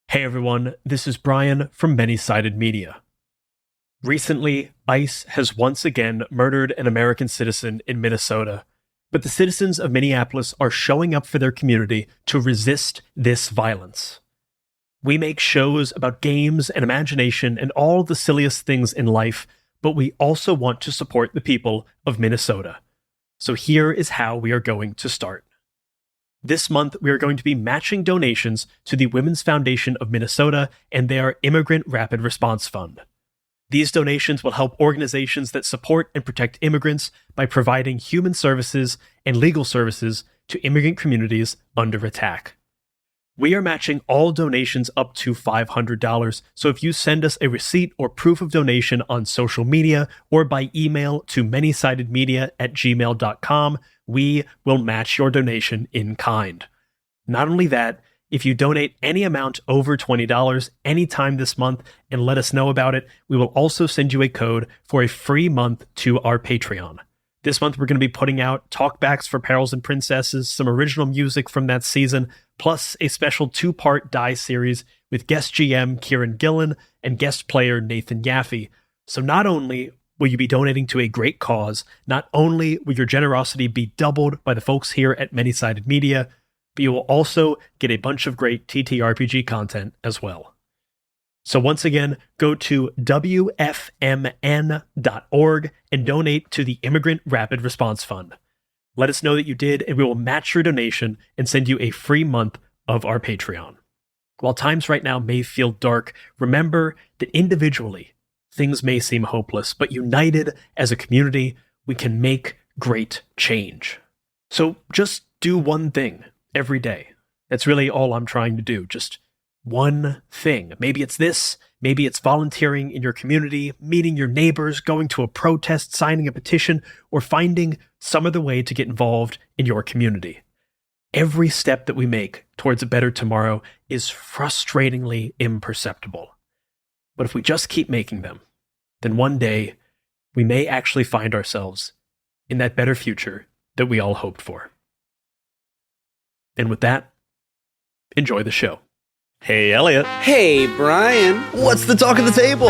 Hey everyone, this is Brian from Many-Sided Media. Recently, ICE has once again murdered an American citizen in Minnesota, but the citizens of Minneapolis are showing up for their community to resist this violence. We make shows about games and imagination and all the silliest things in life, but we also want to support the people of Minnesota. So here is how we are going to start. This month, we are going to be matching donations to the Women's Foundation of Minnesota and their Immigrant Rapid Response Fund. These donations will help organizations that support and protect immigrants by providing human services and legal services to immigrant communities under attack. We are matching all donations up to $500, so if you send us a receipt or proof of donation on social media or by email to manysidedmedia@gmail.com, we will match your donation in kind. Not only that, if you donate any amount over $20 anytime this month and let us know about it, we will also send you a code for a free month to our Patreon. This month, we're going to be putting out talkbacks for Perils and Princesses, some original music from that season, plus a special 2-part Die series with guest GM Kieran Gillen and guest player Nathan Yaffe. So not only will you be donating to a great cause, not only will your generosity be doubled by the folks here at Many-Sided Media, but you will also get a bunch of great TTRPG content as well. So once again, go to wfmn.org and donate to the Immigrant Rapid Response Fund. Let us know that you did, and we will match your donation and send you a free month of our Patreon. While times right now may feel dark, remember that individually, things may seem hopeless, but united as a community, we can make great change. So just do one thing every day. That's really all I'm trying to do. Just one thing. Maybe it's this, maybe it's volunteering in your community, meeting your neighbors, going to a protest, signing a petition, or finding some other way to get involved in your community. Every step that we make towards a better tomorrow is frustratingly imperceptible. But if we just keep making them, then one day we may actually find ourselves in that better future that we all hoped for. And with that, enjoy the show. Hey, Elliot. Hey, Brian. What's the talk of the table?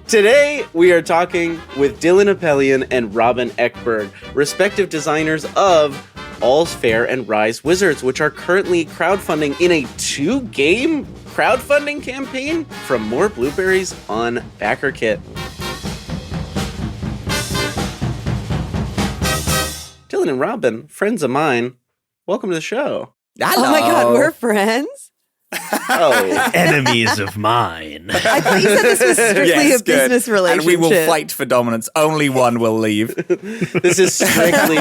Today, we are talking with Dillin Apelyan and Robyn Ekberg, respective designers of All's Fair and Rise Wizards, which are currently crowdfunding in a 2-game crowdfunding campaign from More Blueberries on BackerKit. Dillin and Robyn, friends of mine, welcome to the show. Hello. Oh my God, we're friends? Oh, Enemies of mine. I thought you said this was strictly a business relationship. And we will fight for dominance. Only one will leave. This is strictly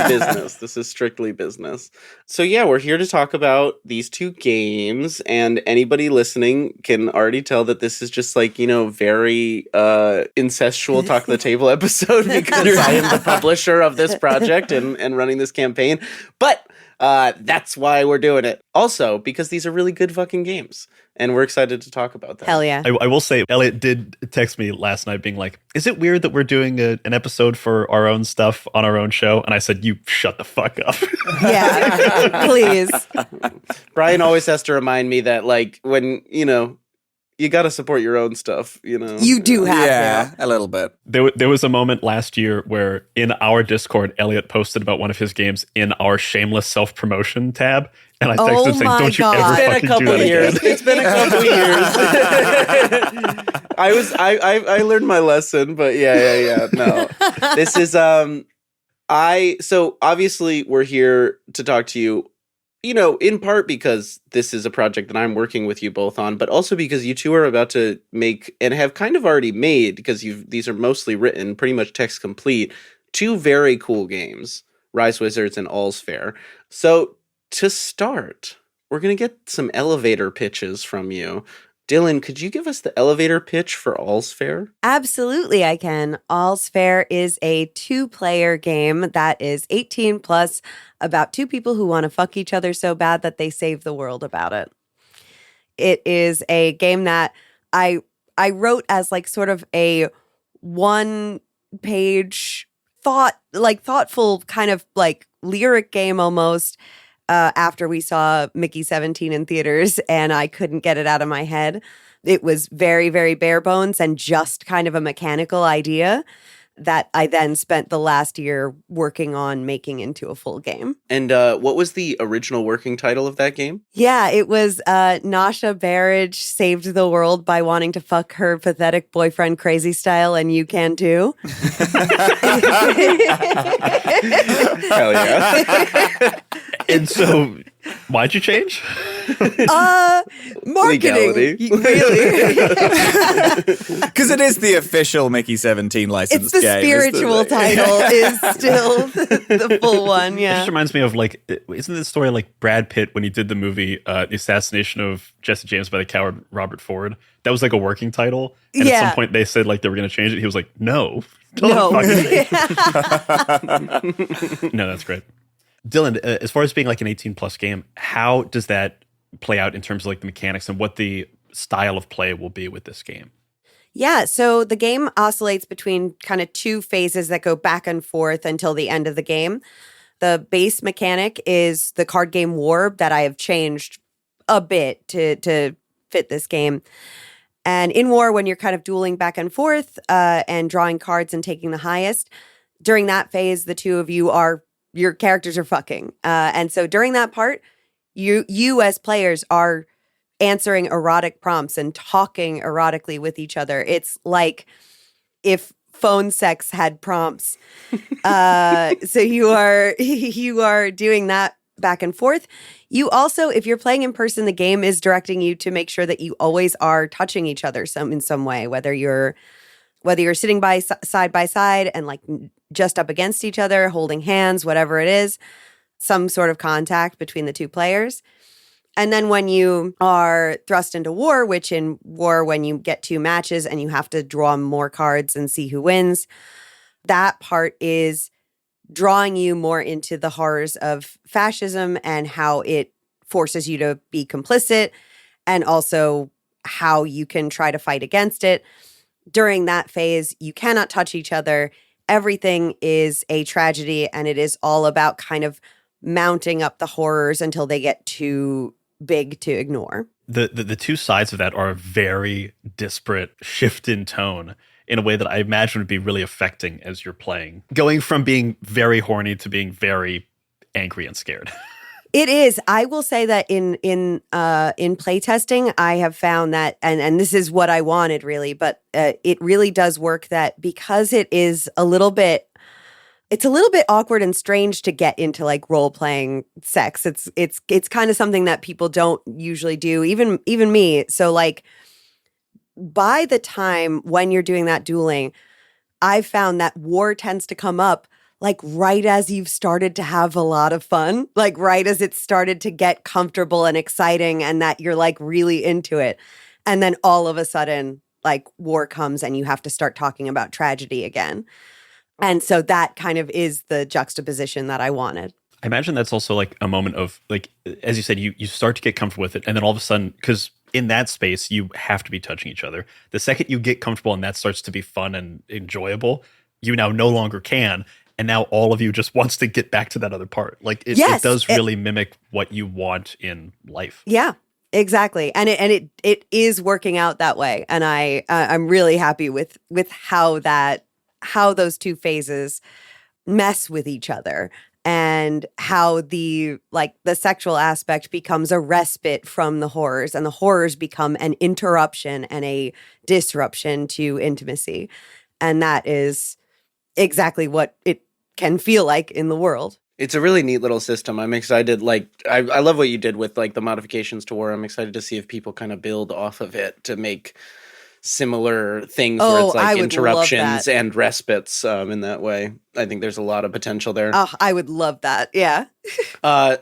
business. So yeah, we're here to talk about these 2 games, and anybody listening can already tell that this is just like, very incestual talk of the table episode because I am the publisher of this project and running this campaign. But that's why we're doing it. Also, because these are really good fucking games, and we're excited to talk about them. Hell yeah. I will say, Elliot did text me last night being like, is it weird that we're doing an episode for our own stuff on our own show? And I said, you shut the fuck up. Yeah, please. Brian always has to remind me that, like, when, you got to support your own stuff, You do have Yeah, a little bit. There was a moment last year where in our Discord, Elliot posted about one of his games in our shameless self-promotion tab. And I texted him saying, don't you ever fucking do that again. It's been a couple years. I learned my lesson, but yeah. No, this is, so obviously we're here to talk to you, in part because this is a project that I'm working with you both on, but also because you two are about to make, and have kind of already made, because these are mostly written, pretty much text complete, 2 very cool games, Rise Wizards and All's Fair. So to start, we're going to get some elevator pitches from you. Dillin, could you give us the elevator pitch for All's Fair? Absolutely, I can. All's Fair is a 2-player game that is 18 plus, about 2 people who want to fuck each other so bad that they save the world about it. It is a game that I wrote as like sort of a 1-page thoughtful kind of like lyric game almost. after we saw Mickey 17 in theaters, and I couldn't get it out of my head. It was very, very bare bones and just kind of a mechanical idea that I then spent the last year working on making into a full game. And what was the original working title of that game? Yeah, it was Nasha Barrage saved the world by wanting to fuck her pathetic boyfriend crazy style, and you can too. Hell yeah. And so, why'd you change? Marketing. Legality. Really. Because it is the official Mickey 17 licensed It's the game. spiritual title is still the full one, It yeah. just reminds me of, like, isn't this story like Brad Pitt when he did the movie The Assassination of Jesse James by the Coward Robert Ford? That was like a working title. And at Yeah. some point they said like they were going to change it. He was like, no. Don't No. fucking me. No, that's great. Dillin, as far as being like an 18 plus game, how does that play out in terms of like the mechanics and what the style of play will be with this game? Yeah, so the game oscillates between kind of two phases that go back and forth until the end of the game. The base mechanic is the card game War that I have changed a bit to fit this game. And in War, when you're kind of dueling back and forth and drawing cards and taking the highest, during that phase, the two of you your characters are fucking. And so during that part, you as players are answering erotic prompts and talking erotically with each other. It's like if phone sex had prompts. So you are doing that back and forth. You also, if you're playing in person, the game is directing you to make sure that you always are touching each other in some way, whether you're sitting side by side and like just up against each other, holding hands, whatever it is, some sort of contact between the two players. And then when you are thrust into War, which in War, when you get two matches and you have to draw more cards and see who wins, that part is drawing you more into the horrors of fascism and how it forces you to be complicit, and also how you can try to fight against it. During that phase, you cannot touch each other. Everything is a tragedy, and it is all about kind of mounting up the horrors until they get too big to ignore. The two sides of that are a very disparate shift in tone in a way that I imagine would be really affecting as you're playing. Going from being very horny to being very angry and scared. It is. I will say that in playtesting, I have found that, and this is what I wanted really, but it really does work that because it is it's a little bit awkward and strange to get into like role playing sex. It's kind of something that people don't usually do, even me. So like by the time when you're doing that dueling, I've found that War tends to come up like right as you've started to have a lot of fun, like right as it started to get comfortable and exciting and that you're like really into it. And then all of a sudden, like War comes and you have to start talking about tragedy again. And so that kind of is the juxtaposition that I wanted. I imagine that's also like a moment of like, as you said, you start to get comfortable with it. And then all of a sudden, because in that space, you have to be touching each other. The second you get comfortable and that starts to be fun and enjoyable, you now no longer can. And now all of you just wants to get back to that other part. Like it does really mimic what you want in life. Yeah, exactly. And it is working out that way. And I'm really happy with how those two phases mess with each other and how the sexual aspect becomes a respite from the horrors and the horrors become an interruption and a disruption to intimacy. And that is exactly what it can feel like in the world. It's a really neat little system. I'm excited. Like, I love what you did with like the modifications to War. I'm excited to see if people kind of build off of it to make similar things where it's like interruptions and respites in that way. I think there's a lot of potential there. Oh, I would love that. Yeah.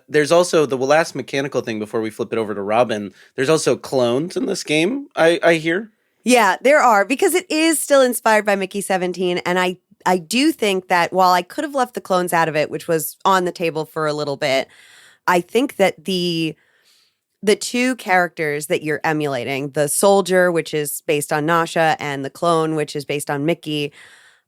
There's also the last mechanical thing before we flip it over to Robyn. There's also clones in this game, I hear. Yeah, there are, because it is still inspired by Mickey 17. And I do think that while I could have left the clones out of it, which was on the table for a little bit, I think that the two characters that you're emulating, the soldier, which is based on Nasha, and the clone, which is based on Mickey,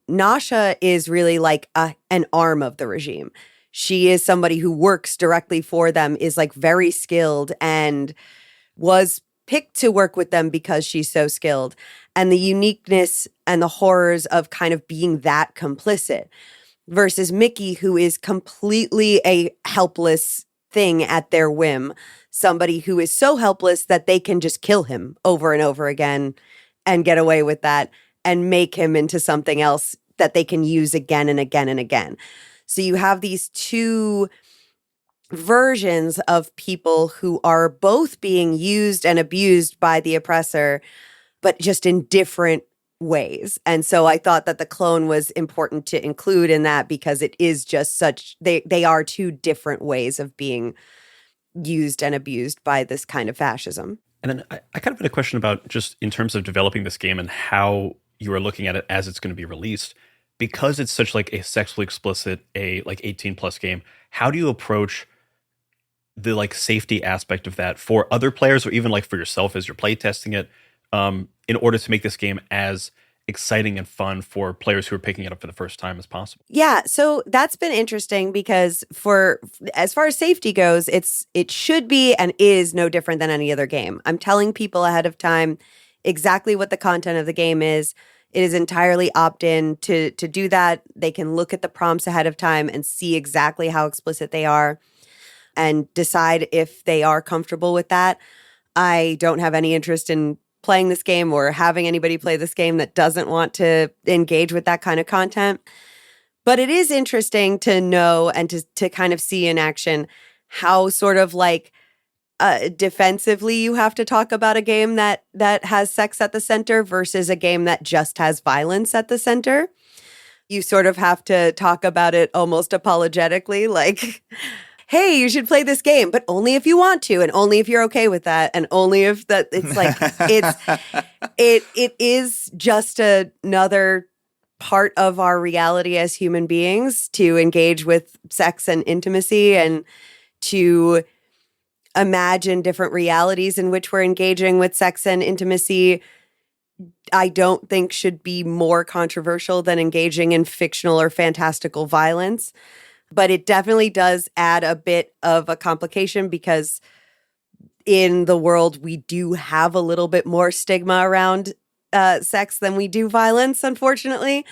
Nasha is really like an arm of the regime. she is somebody who works directly for them, is like very skilled, and was picked to work with them because she's so skilled. And the uniqueness and the horrors of kind of being that complicit versus Mickey, who is completely a helpless thing at their whim. Somebody who is so helpless that they can just kill him over and over again and get away with that and make him into something else that they can use again and again and again. So you have these two versions of people who are both being used and abused by the oppressor, but just in different ways. And so I thought that the clone was important to include in that because it is just such, they are two different ways of being used and abused by this kind of fascism. And then I kind of had a question about just in terms of developing this game and how you are looking at it as it's going to be released. Because it's such like a sexually explicit, a like 18 plus game, how do you approach the like safety aspect of that for other players or even like for yourself as you're playtesting it in order to make this game as exciting and fun for players who are picking it up for the first time as possible? Yeah, so that's been interesting because for as far as safety goes, it should be and is no different than any other game. I'm telling people ahead of time exactly what the content of the game is. It is entirely opt-in to do that. They can look at the prompts ahead of time and see exactly how explicit they are and decide if they are comfortable with that. I don't have any interest in playing this game or having anybody play this game that doesn't want to engage with that kind of content. But it is interesting to know and to kind of see in action how sort of like defensively you have to talk about a game that has sex at the center versus a game that just has violence at the center. You sort of have to talk about it almost apologetically, like, hey, you should play this game, but only if you want to, and only if you're okay with that, and only if that. It's like it is just another part of our reality as human beings to engage with sex and intimacy and to imagine different realities in which we're engaging with sex and intimacy. I don't think should be more controversial than engaging in fictional or fantastical violence. But it definitely does add a bit of a complication because in the world, we do have a little bit more stigma around sex than we do violence, unfortunately.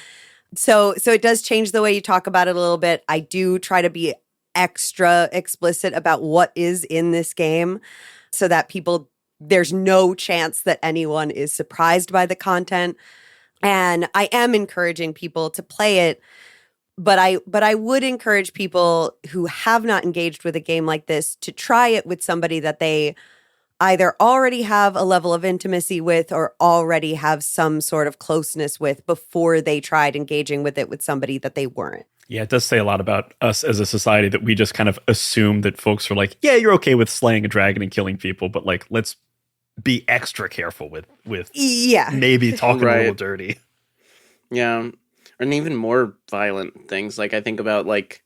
So it does change the way you talk about it a little bit. I do try to be extra explicit about what is in this game so that there's no chance that anyone is surprised by the content. And I am encouraging people to play it, but I would encourage people who have not engaged with a game like this to try it with somebody that they either already have a level of intimacy with or already have some sort of closeness with before they tried engaging with it with somebody that they weren't. Yeah, it does say a lot about us as a society that we just kind of assume that folks are like, yeah, you're okay with slaying a dragon and killing people, but like, let's be extra careful with maybe talking a little dirty. Yeah. And even more violent things. Like I think about like,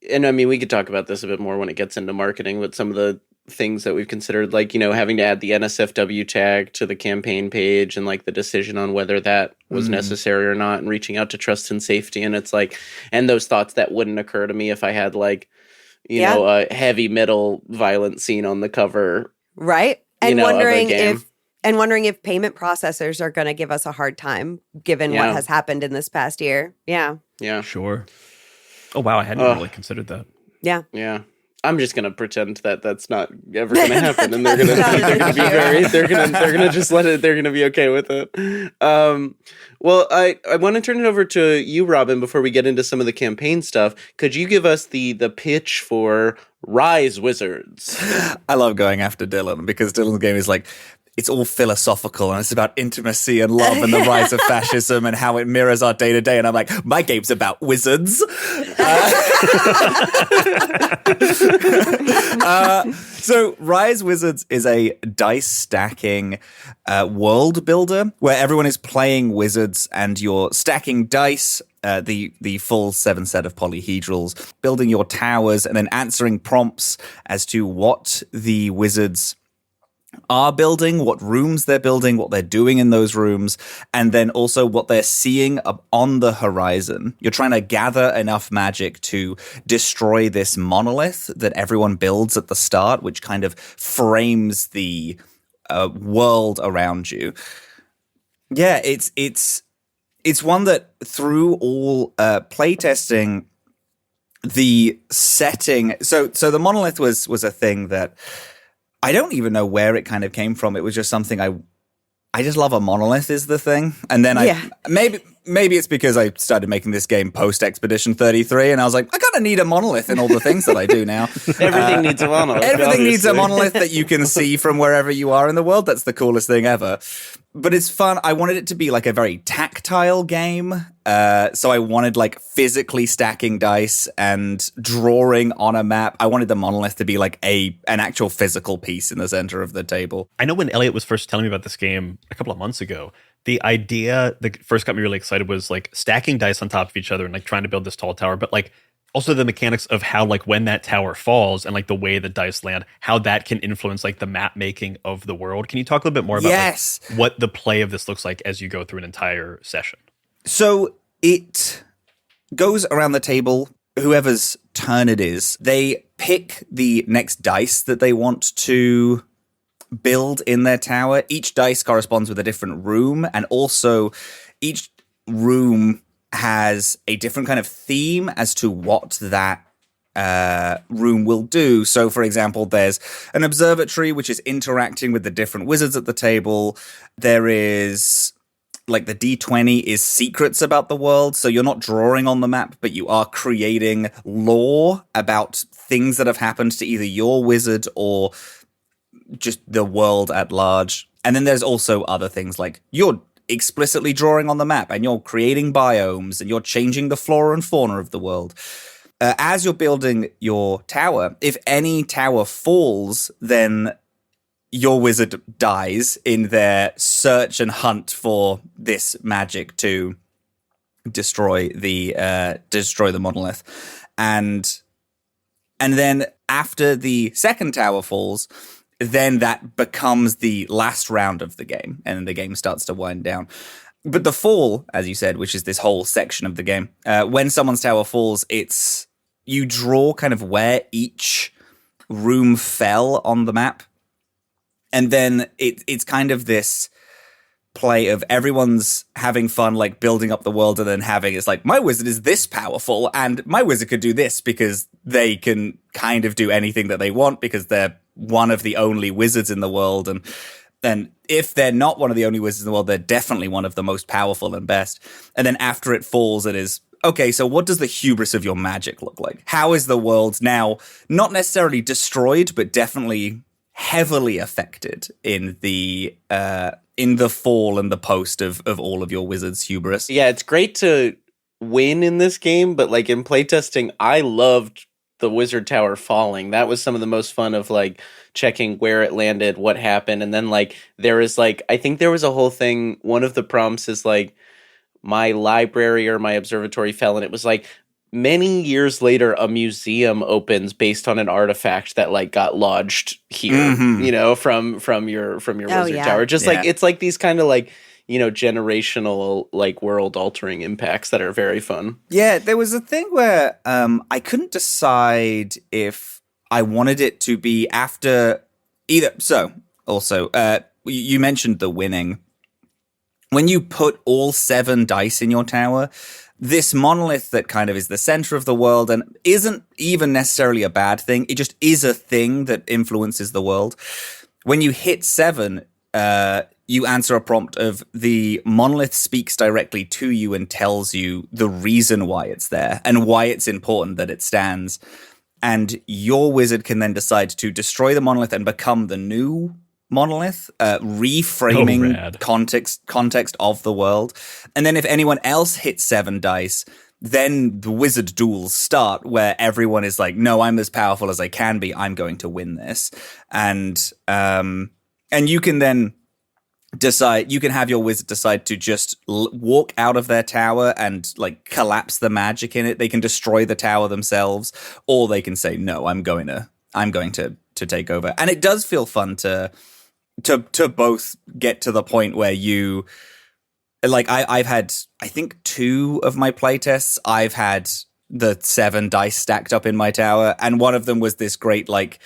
and I mean, we could talk about this a bit more when it gets into marketing, but some of the things that we've considered, like, you know, having to add the NSFW tag to the campaign page and like the decision on whether that was necessary or not and reaching out to trust and safety. And it's like, and those thoughts that wouldn't occur to me if I had like, you know, a heavy metal violent scene on the cover. Right. And you know, wondering if payment processors are going to give us a hard time given what has happened in this past year. Yeah. Yeah. Sure. Oh, wow. I hadn't really considered that. Yeah. Yeah. I'm just gonna pretend that that's not ever gonna happen, and they're gonna just let it. They're gonna be okay with it. Well, I want to turn it over to you, Robyn, before we get into some of the campaign stuff. Could you give us the pitch for Rise Wizards? I love going after Dillin because Dillin's game is like, it's all philosophical and it's about intimacy and love and the rise of fascism and how it mirrors our day to day. And I'm like, my game's about wizards. So Rise Wizards is a dice stacking world builder where everyone is playing wizards and you're stacking dice, the full 7 set of polyhedrals, building your towers and then answering prompts as to what the wizards are building, what rooms they're building, what they're doing in those rooms, and then also what they're seeing up on the horizon. You're trying to gather enough magic to destroy this monolith that everyone builds at the start, which kind of frames the world around you. Yeah, it's one that through all playtesting, the setting. So the monolith was a thing that I don't even know where it kind of came from. It was just something I just love a monolith is the thing. And then maybe it's because I started making this game post Expedition 33 and I was like, I kind of need a monolith in all the things that I do now. Everything needs a monolith. Everything needs a monolith that you can see from wherever you are in the world. That's the coolest thing ever. But it's fun. I wanted it to be like a very tactile game. So I wanted like physically stacking dice and drawing on a map. I wanted the monolith to be like an actual physical piece in the center of the table. I know when Elliot was first telling me about this game a couple of months ago, the idea that first got me really excited was like stacking dice on top of each other and like trying to build this tall tower, but like also the mechanics of how like when that tower falls and like the way the dice land, how that can influence like the map making of the world. Can you talk a little bit more about like, what the play of this looks like as you go through an entire session? So it goes around the table, whoever's turn it is, they pick the next dice that they want to build in their tower. Each dice corresponds with a different room, and also each room has a different kind of theme as to what that room will do. So, for example, there's an observatory which is interacting with the different wizards at the table. There is like the D20 is secrets about the world, so you're not drawing on the map, but you are creating lore about things that have happened to either your wizard or just the world at large. And then there's also other things like you're explicitly drawing on the map and you're creating biomes and you're changing the flora and fauna of the world. As you're building your tower, if any tower falls, then your wizard dies in their search and hunt for this magic to destroy the monolith. And then after the second tower falls, then that becomes the last round of the game, and the game starts to wind down. But the fall, as you said, which is this whole section of the game, when someone's tower falls, you draw kind of where each room fell on the map. And then it's kind of this play of everyone's having fun, like building up the world, and then it's like, my wizard is this powerful, and my wizard could do this because they can kind of do anything that they want because they're one of the only wizards in the world. And if they're not one of the only wizards in the world, they're definitely one of the most powerful and best. And then after it falls, it is, okay, so what does the hubris of your magic look like? How is the world now not necessarily destroyed, but definitely heavily affected in the fall and the post of all of your wizard's hubris? Yeah, it's great to win in this game, but like in playtesting, I loved the wizard tower falling. That was some of the most fun of like checking where it landed, what happened. And then like there is like, I think there was a whole thing, one of the prompts is like my library or my observatory fell, and it was like many years later a museum opens based on an artifact that like got lodged here, you know, from your wizard tower. Just like it's like these kind of like, you know, generational like world altering impacts that are very fun. Yeah, there was a thing where I couldn't decide if I wanted it to be after either. So also, you mentioned the winning. When you put all 7 dice in your tower, this monolith that kind of is the center of the world and isn't even necessarily a bad thing. It just is a thing that influences the world. When you hit 7, you answer a prompt of the monolith speaks directly to you and tells you the reason why it's there and why it's important that it stands. And your wizard can then decide to destroy the monolith and become the new monolith, reframing context of the world. And then if anyone else hits 7 dice, then the wizard duels start where everyone is like, no, I'm as powerful as I can be. I'm going to win this. And you can then decide, you can have your wizard decide to just walk out of their tower and like collapse the magic in it. They can destroy the tower themselves, or they can say, no, I'm going to take over. And it does feel fun to to both get to the point where you like I've had I think 2 of my playtests I've had the 7 dice stacked up in my tower, and one of them was this great like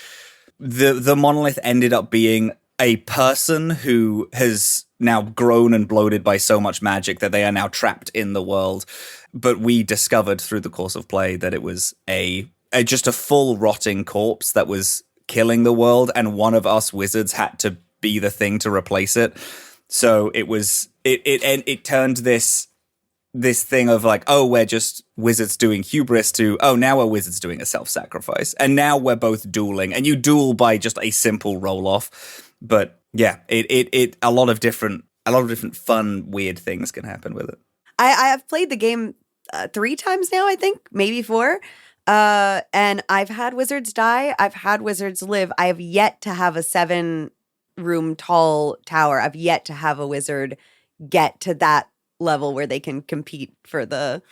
the monolith ended up being a person who has now grown and bloated by so much magic that they are now trapped in the world. But we discovered through the course of play that it was just a full rotting corpse that was killing the world, and one of us wizards had to be the thing to replace it. So it turned this thing of like, oh, we're just wizards doing hubris to, oh, now we're wizards doing a self-sacrifice, and now we're both dueling, and you duel by just a simple roll-off. But yeah, it a lot of different fun weird things can happen with it. I have played the game 3 times now, I think, maybe 4. And I've had wizards die. I've had wizards live. I have yet to have a 7-room tall tower. I've yet to have a wizard get to that level where they can compete for the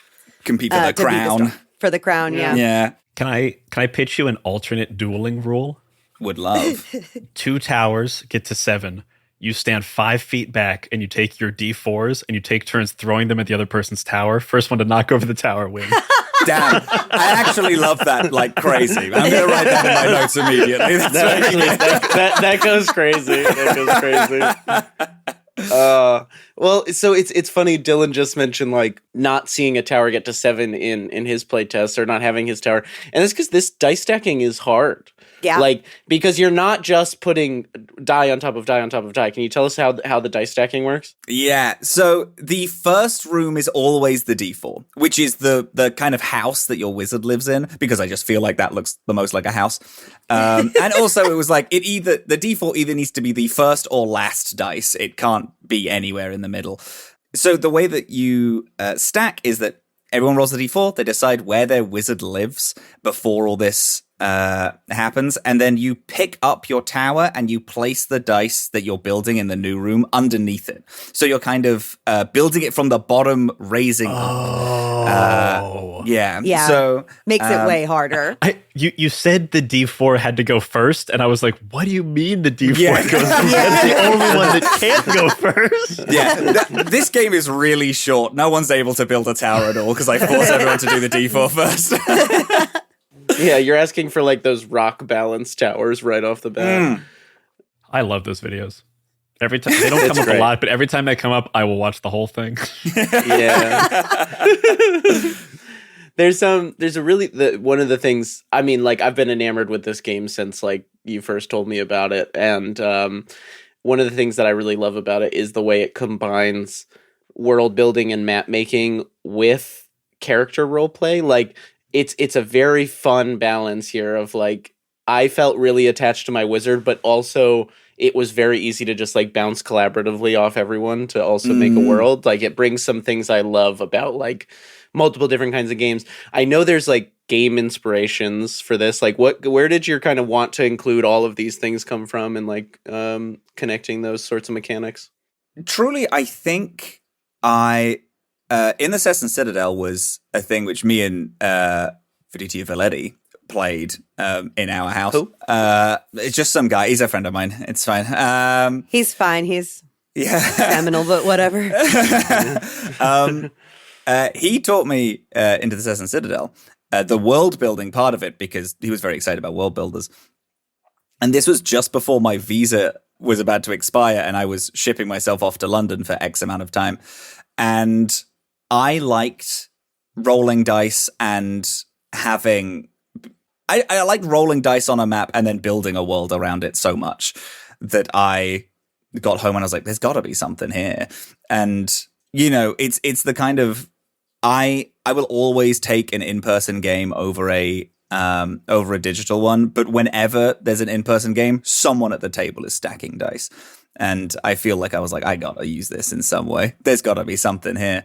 crown. For the crown, yeah. Yeah. Can I pitch you an alternate dueling rule? Would love. 2 towers get to 7. You stand 5 feet back and you take your D4s and you take turns throwing them at the other person's tower. First one to knock over the tower wins. Damn, I actually love that like crazy. I'm going to write that in my notes immediately. That goes crazy. That goes crazy. Well, so it's funny. Dillin just mentioned like not seeing a tower get to 7 in his playtest, or not having his tower, and that's because this dice stacking is hard. Yeah. Like, because you're not just putting die on top of die on top of die. Can you tell us how the dice stacking works? Yeah. So the first room is always the D4, which is the kind of house that your wizard lives in, because I just feel like that looks the most like a house. And also it was like the D4 either needs to be the first or last dice. It can't be anywhere in the middle. So the way that you stack is that everyone rolls the D4. They decide where their wizard lives before all this happens, and then you pick up your tower and you place the dice that you're building in the new room underneath it. So you're kind of building it from the bottom, raising up. Yeah. So makes it way harder. You said the D4 had to go first, and I was like, what do you mean the D4 goes first? Yeah. That's the only one that can't go first. Yeah, this game is really short. No one's able to build a tower at all because I force everyone to do the D4 first. Yeah, you're asking for like those rock balance towers right off the bat. I love those videos. Every time they don't come up great. a lot, but every time they come up, I will watch the whole thing. Yeah. There's a really one of the things, I mean, like, I've been enamored with this game since like you first told me about it, and one of the things that I really love about it is the way it combines world building and map making with character role play. Like, it's a very fun balance here of like, I felt really attached to my wizard, but also it was very easy to just like bounce collaboratively off everyone to also make a world. Like, it brings some things I love about like multiple different kinds of games. I know there's like game inspirations for this. Like, where did your kind of want to include all of these things come from, and like connecting those sorts of mechanics? Truly, I think In the Assassin Citadel was a thing which me and Victa Valetti played in our house. Who? It's just some guy. He's a friend of mine. It's fine. He's fine. He's criminal, but whatever. He taught me into the Assassin Citadel, the world building part of it, because he was very excited about world builders. And this was just before my visa was about to expire, and I was shipping myself off to London for X amount of time. And I liked rolling dice and having... I liked rolling dice on a map and then building a world around it so much that I got home and I was like, there's got to be something here. And, you know, it's the kind of... I will always take an in-person game over a digital one, but whenever there's an in-person game, someone at the table is stacking dice. And I feel like I was like, I gotta use this in some way. There's gotta be something here.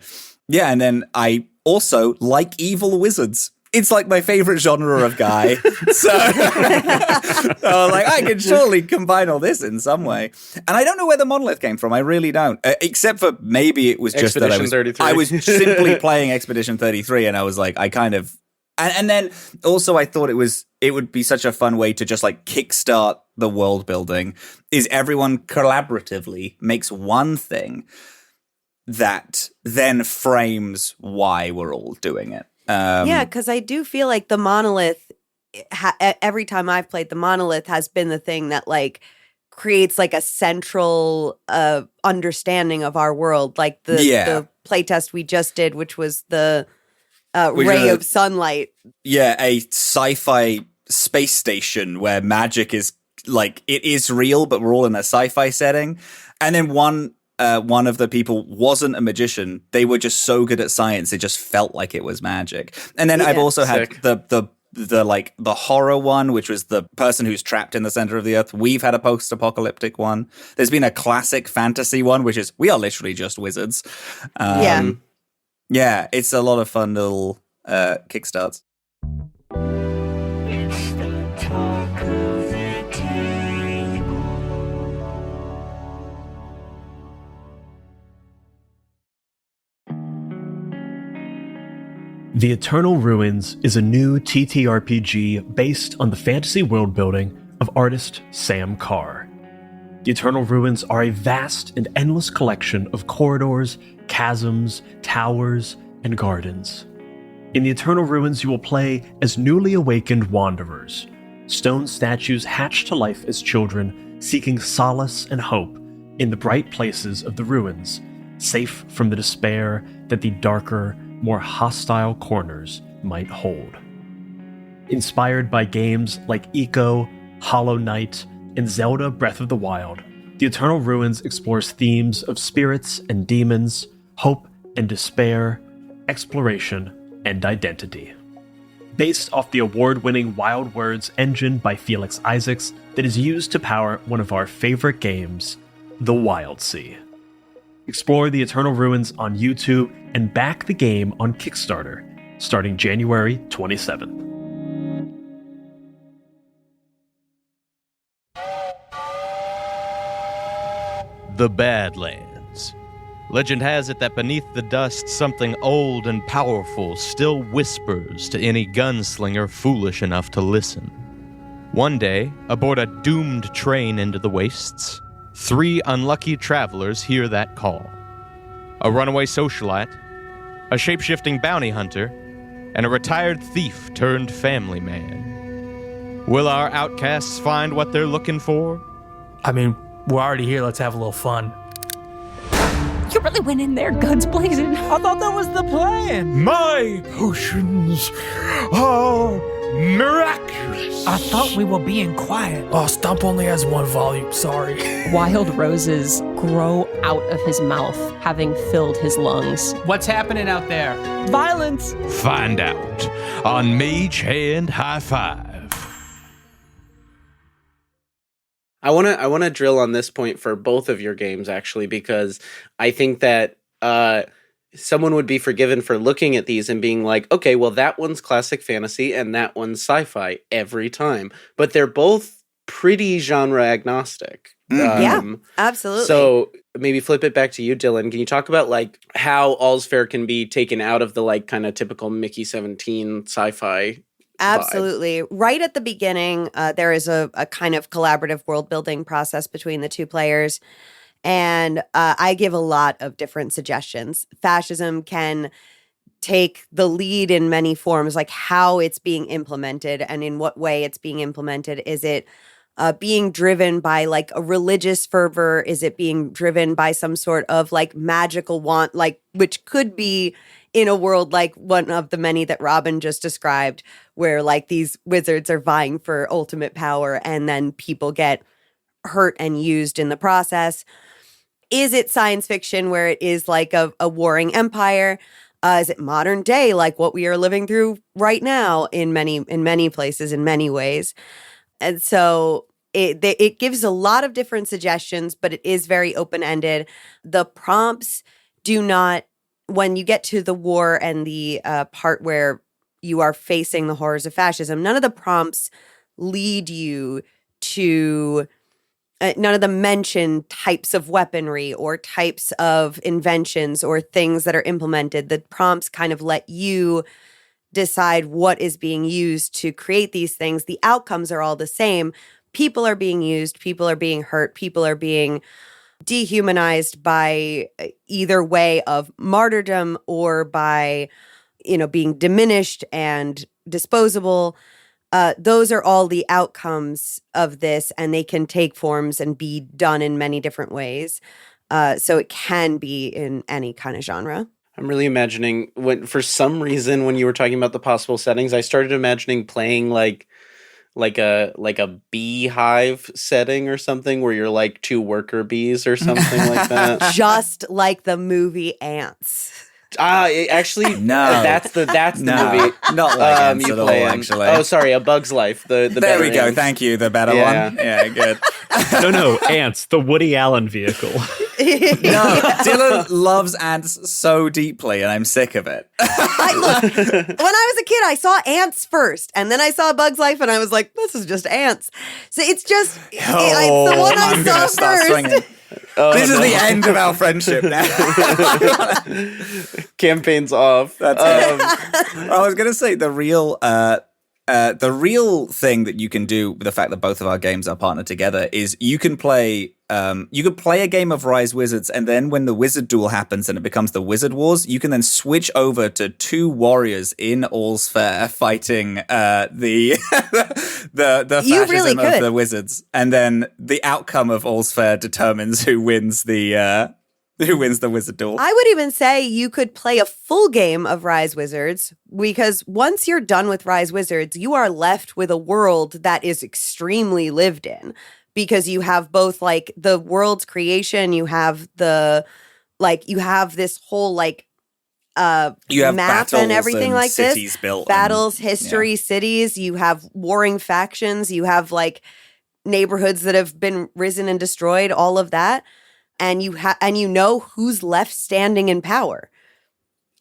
Yeah, and then I also like evil wizards. It's like my favorite genre of guy. So like, I can surely combine all this in some way. And I don't know where the monolith came from. I really don't. Except for maybe it was just that I was simply playing Expedition 33, and I was like, I kind of... And then also I thought it would be such a fun way to just like kickstart the world building is everyone collaboratively makes one thing that then frames why we're all doing it. Yeah, because I do feel like the monolith, every time I've played, the monolith has been the thing that like creates like a central understanding of our world. Like the playtest we just did, which was the ray of sunlight. Yeah, a sci-fi space station where magic is like, it is real, but we're all in a sci-fi setting. And then one of the people wasn't a magician. They were just so good at science, it just felt like it was magic. And then I've also had the horror one, which was the person who's trapped in the center of the earth. We've had a post-apocalyptic one. There's been a classic fantasy one, which is we are literally just wizards. Yeah, it's a lot of fun little kickstarts. The Eternal Ruins is a new TTRPG based on the fantasy world building of artist Sam Carr. The Eternal Ruins are a vast and endless collection of corridors, chasms, towers, and gardens. In the Eternal Ruins, you will play as newly awakened wanderers, stone statues hatched to life as children, seeking solace and hope in the bright places of the ruins, safe from the despair that the darker, more hostile corners might hold. Inspired by games like Eco, Hollow Knight, and Zelda Breath of the Wild, The Eternal Ruins explores themes of spirits and demons, hope and despair, exploration, and identity. Based off the award-winning Wild Words engine by Felix Isaacs that is used to power one of our favorite games, The Wild Sea. Explore The Eternal Ruins on YouTube and back the game on Kickstarter, starting January 27th. The Badlands. Legend has it that beneath the dust, something old and powerful still whispers to any gunslinger foolish enough to listen. One day, aboard a doomed train into the wastes, 3 unlucky travelers hear that call. A runaway socialite, a shape-shifting bounty hunter, and a retired thief turned family man. Will our outcasts find what they're looking for? I mean, we're already here, let's have a little fun. You really went in there, guns blazing. I thought that was the plan. My potions are miraculous. I thought we were being quiet. Oh, Stump only has 1 volume, sorry. Wild roses grow out of his mouth, having filled his lungs. What's happening out there? Violence! Find out on Mage Hand High Five. I want to drill on this point for both of your games, actually, because I think that someone would be forgiven for looking at these and being like, okay, well, that one's classic fantasy and that one's sci-fi every time. But they're both pretty genre agnostic. Yeah, absolutely. So maybe flip it back to you, Dillin. Can you talk about like how All's Fair can be taken out of the like kind of typical Mickey 17 sci-fi Absolutely. vibe? Right at the beginning, there is a kind of collaborative world building process between the 2 players. And I give a lot of different suggestions. Fascism can take the lead in many forms, like how it's being implemented and in what way it's being implemented. Is it being driven by like a religious fervor? Is it being driven by some sort of like magical want, like which could be in a world like one of the many that Robyn just described, where like these wizards are vying for ultimate power and then people get hurt and used in the process? Is it science fiction where it is like a warring empire? Is it modern day, like what we are living through right now in many places, in many ways? And so it gives a lot of different suggestions, but it is very open-ended. The prompts do not, when you get to the war and the part where you are facing the horrors of fascism, none of the prompts lead you to, none of them mention types of weaponry or types of inventions or things that are implemented. The prompts kind of let you decide what is being used to create these things. The outcomes are all the same, people are being used, people are being hurt, people are being dehumanized by either way of martyrdom or by, being diminished and disposable. Those are all the outcomes of this, and they can take forms and be done in many different ways. So it can be in any kind of genre. I'm really imagining for some reason, when you were talking about the possible settings, I started imagining playing like a beehive setting or something where you're like 2 worker bees or something like that. Just like the movie Ants. Actually, No. that's the No, movie. not like Ants you at all, play actually. Oh, sorry, A Bug's Life. The There we better go. Ants. Thank you. The better Yeah. one. Yeah, good. No, Ants, the Woody Allen vehicle. No, Dylan loves ants so deeply, and I'm sick of it. Look, when I was a kid, I saw Ants first, and then I saw Bug's Life, and I was like, this is just ants. So it's just, it's the one I I'm saw gonna start first. swinging. This is the end of our friendship now. Campaign's off. That's it. I was going to say the real thing that you can do with the fact that both of our games are partnered together is you can play a game of Rise Wizards, and then when the Wizard Duel happens and it becomes the Wizard Wars, you can then switch over to 2 warriors in All's Fair fighting the You really fascism of could. the wizards, and then the outcome of All's Fair determines who wins the Wizard Duel. I would even say you could play a full game of Rise Wizards, because once you're done with Rise Wizards, you are left with a world that is extremely lived in, because you have both like the world's creation, you have you have this whole you have map battles and everything like this. cities built, Battles, and- history, cities. You have warring factions. You have like neighborhoods that have been risen and destroyed. All of that. And you know who's left standing in power.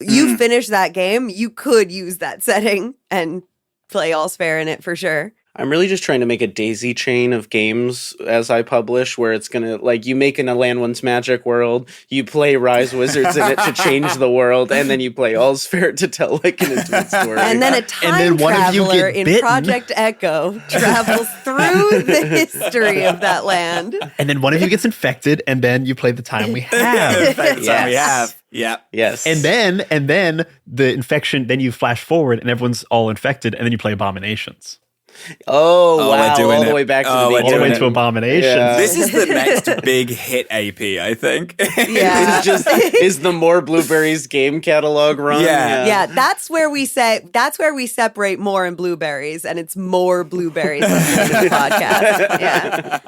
You finish that game, you could use that setting and play All's Fair in it for sure. I'm really just trying to make a daisy chain of games as I publish, where it's gonna, like, you make an Alanwan's Magic world, you play Rise Wizards in it to change the world, and then you play All's Fair to tell like an intimate story. And then a time one of you traveler get in bitten. Project Echo travels through the history of that land. And then one of you gets infected, and then you play the time we have. That's what we Yes. have. Yeah. Yes. And then the infection, then you flash forward and everyone's all infected, and then you play Abominations. Oh, we're wow, doing all the it. way back to Oh, we're the All the way beginning. to Abominations. Yeah. This is the next big hit AP, I think. Yeah. Is the More Blueberries game catalog run? Yeah. Yeah, that's where we separate More and Blueberries, and it's More Blueberries on this podcast. Yeah.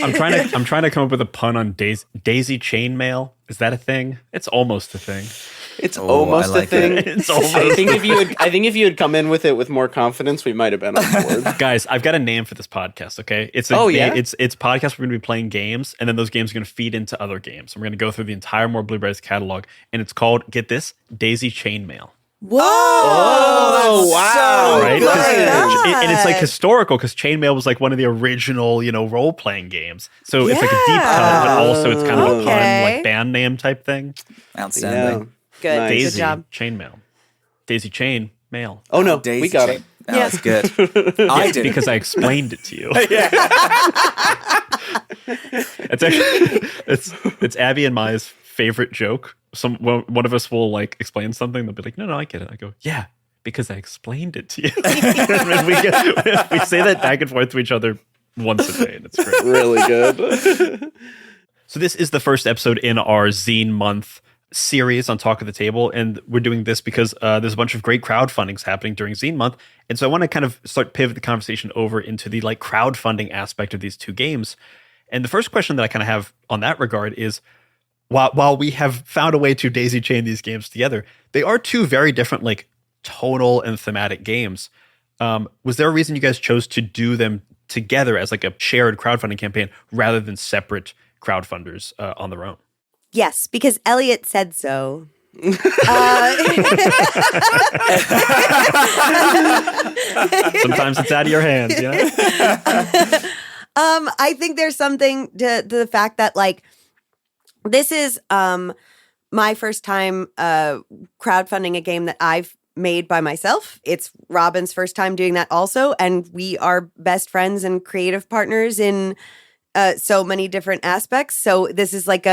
I'm trying to come up with a pun on daisy chainmail. Is that a thing? It's almost a thing. It's Oh, almost I like a thing. it. It's almost I think if you had come in with it with more confidence, we might have been on board. Guys, I've got a name for this podcast, okay? It's it's podcast we're going to be playing games, and then those games are going to feed into other games. We're going to go through the entire More Blueberries catalog, and it's called, get this, Daisy Chainmail. Whoa! Oh, wow. Right? good. 'Cause- God. and it's like historical, because Chainmail was like one of the original, role-playing games. So it's like a deep cut, but also it's kind of a pun, Okay. like band name type thing. Outstanding. Good. Nice. Daisy Good job. Chainmail. Daisy Chainmail. Oh no, Daisy we got chain. it. Oh, Yeah. that's good. I did Because I explained it to you. It's actually it's Abby and Maya's favorite joke. One of us will like explain something. They'll be like, "No, I get it." I go, "Yeah, because I explained it to you." And we say that back and forth to each other once a day, and it's great. Really good. So this is the first episode in our Zine Month series on Talk of the Table, and we're doing this because there's a bunch of great crowdfundings happening during Zine Month, and so I want to kind of pivot the conversation over into the like crowdfunding aspect of these two games. And the first question that I kind of have on that regard is, while we have found a way to daisy chain these games together, they are two very different like tonal and thematic games. Was there a reason you guys chose to do them together as like a shared crowdfunding campaign rather than separate crowdfunders on their own? Yes, because Elliot said so. Sometimes it's out of your hands, you know? I think there's something to the fact that like this is my first time crowdfunding a game that I've made by myself. It's Robyn's first time doing that also. And we are best friends and creative partners in so many different aspects. So this is like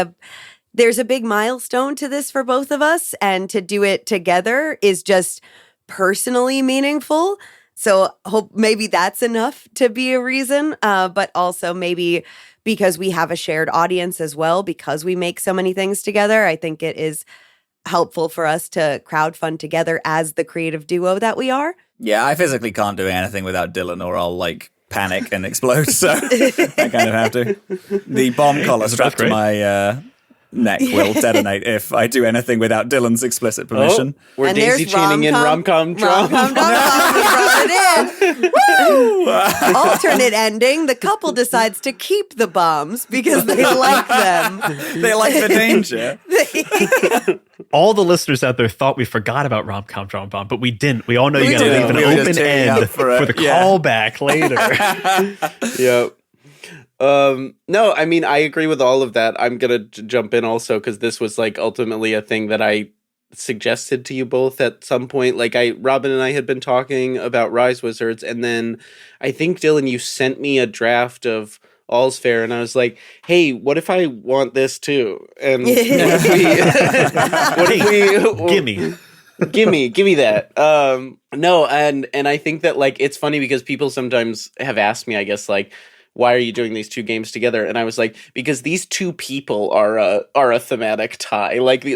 there's a big milestone to this for both of us. And to do it together is just personally meaningful. So hope maybe that's enough to be a reason. But also maybe because we have a shared audience as well, because we make so many things together, I think it is helpful for us to crowdfund together as the creative duo that we are. Yeah, I physically can't do anything without Dillin or I'll like panic and explode. So I kind of have to. The bomb collar strapped to my neck will detonate if I do anything without Dillin's explicit permission. Oh, we're And daisy there's chaining in rom-com drama. Rom-com drama. We brought it in. Woo! Alternate ending. The couple decides to keep the bombs because they like them. They like the danger. All the listeners out there thought we forgot about rom-com drama bomb, but we didn't. We all know you We got to didn't. leave an We were just open tearing end up for the it. Yeah. callback later. Yep. No, I mean, I agree with all of that. I'm going to jump in also because this was like ultimately a thing that I suggested to you both at some point. Like Robyn and I had been talking about Rise Wizards, and then I think, Dillin, you sent me a draft of All's Fair, and I was like, hey, what if I want this too? And what if we gimme that. No, and I think that like it's funny because people sometimes have asked me, I guess, like, why are you doing these two games together? And I was like, because these two people are a thematic tie. Like the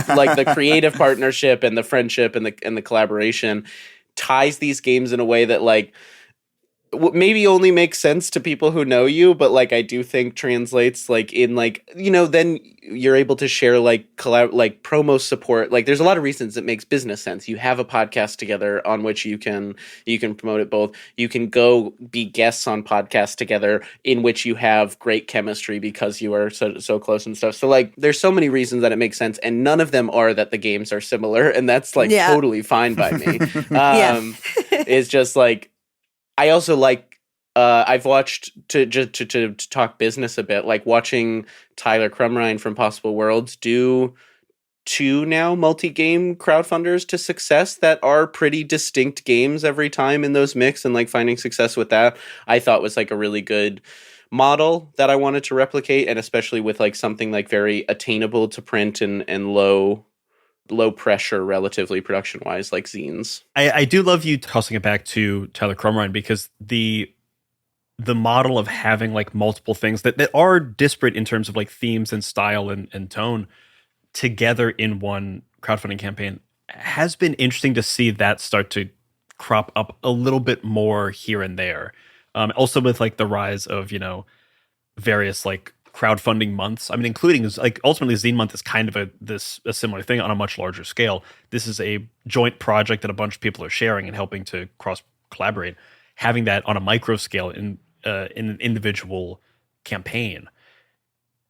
like the creative partnership and the friendship and the collaboration ties these games in a way that like maybe only makes sense to people who know you, but like I do think translates like in like, you know, then you're able to share like like promo support. Like there's a lot of reasons it makes business sense. You have a podcast together on which you can promote it both. You can go be guests on podcasts together in which you have great chemistry because you are so close and stuff. So like there's so many reasons that it makes sense, and none of them are that the games are similar, and that's like totally fine by me. It's just like I also like I've watched to talk business a bit, like watching Tyler Crumrine from Possible Worlds do 2 now multi-game crowdfunders to success that are pretty distinct games every time in those mix, and like finding success with that I thought was like a really good model that I wanted to replicate, and especially with like something like very attainable to print and low pressure relatively production wise like zines. I do love you tossing it back to Tyler Crumrine, because the model of having like multiple things that are disparate in terms of like themes and style and tone together in one crowdfunding campaign has been interesting to see that start to crop up a little bit more here and there. Also with like the rise of, you know, various like crowdfunding months. I mean, including like ultimately Zine Month is kind of a similar thing on a much larger scale. This is a joint project that a bunch of people are sharing and helping to cross collaborate. Having that on a micro scale in an individual campaign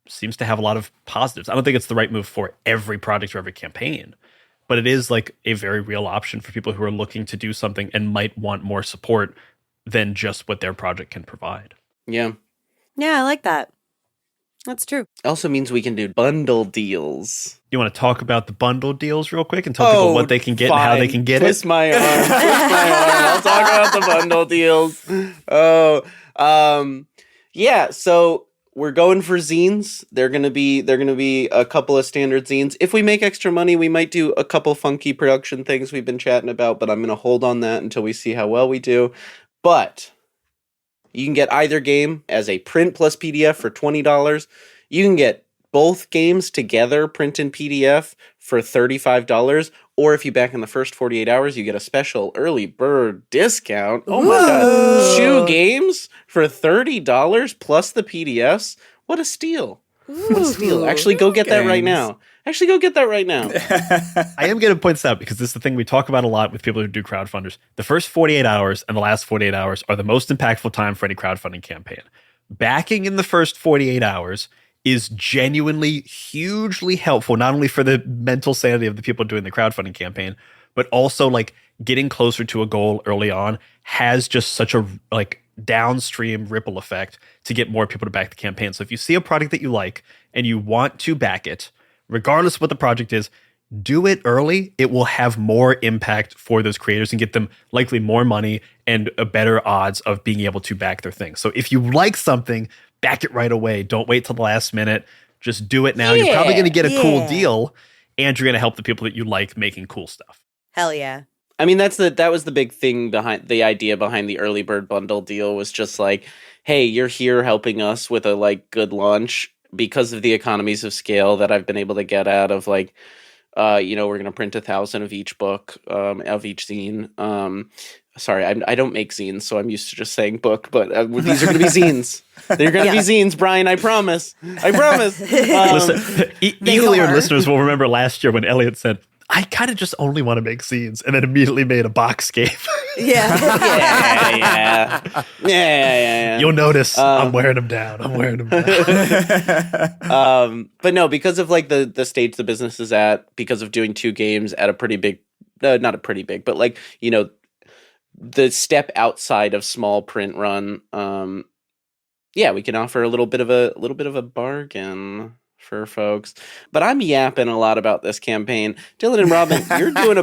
seems to have a lot of positives. I don't think it's the right move for every project or every campaign, but it is like a very real option for people who are looking to do something and might want more support than just what their project can provide. Yeah, I like that. That's true. Also means we can do bundle deals. You want to talk about the bundle deals real quick and tell people what they can get and how they can get Twist it? my arm. Twist my arm. I'll talk about the bundle deals. Yeah. So we're going for zines. They're gonna be a couple of standard zines. If we make extra money, we might do a couple funky production things we've been chatting about, but I'm gonna hold on that until we see how well we do. But you can get either game as a print plus PDF for $20. You can get both games together, print and PDF, for $35. Or if you back in the first 48 hours, you get a special early bird discount. Oh my God. 2 games for $30 plus the PDFs. What a steal. What a steal. Actually, go get that right now. I am going to point this out because this is the thing we talk about a lot with people who do crowdfunders. The first 48 hours and the last 48 hours are the most impactful time for any crowdfunding campaign. Backing in the first 48 hours is genuinely hugely helpful, not only for the mental sanity of the people doing the crowdfunding campaign, but also like getting closer to a goal early on has just such a like downstream ripple effect to get more people to back the campaign. So if you see a product that you like and you want to back it, regardless of what the project is, do it early. It will have more impact for those creators and get them likely more money and a better odds of being able to back their thing. So if you like something, back it right away. Don't wait till the last minute. Just do it now. You're probably going to get a cool deal, and you're going to help the people that you like making cool stuff. Hell yeah. I mean, that was the big thing behind the idea behind the early bird bundle deal, was just like, hey, you're here helping us with a like good launch because of the economies of scale that I've been able to get out of like, we're going to print 1,000 of each book, of each zine. Sorry, I don't make zines, so I'm used to just saying book, but these are going to be zines. They're going to be zines, Brian, I promise. Listen, eagerly our listeners will remember last year when Elliot said, I kind of just only want to make zines, and then immediately made a box game. Yeah. You'll notice I'm wearing them down. But no, because of like the stage the business is at, because of doing 2 games at a pretty big, not a pretty big, but like, the step outside of small print run, we can offer a little bit of a bargain for folks. But I'm yapping a lot about this campaign. Dillin and Robyn, you're doing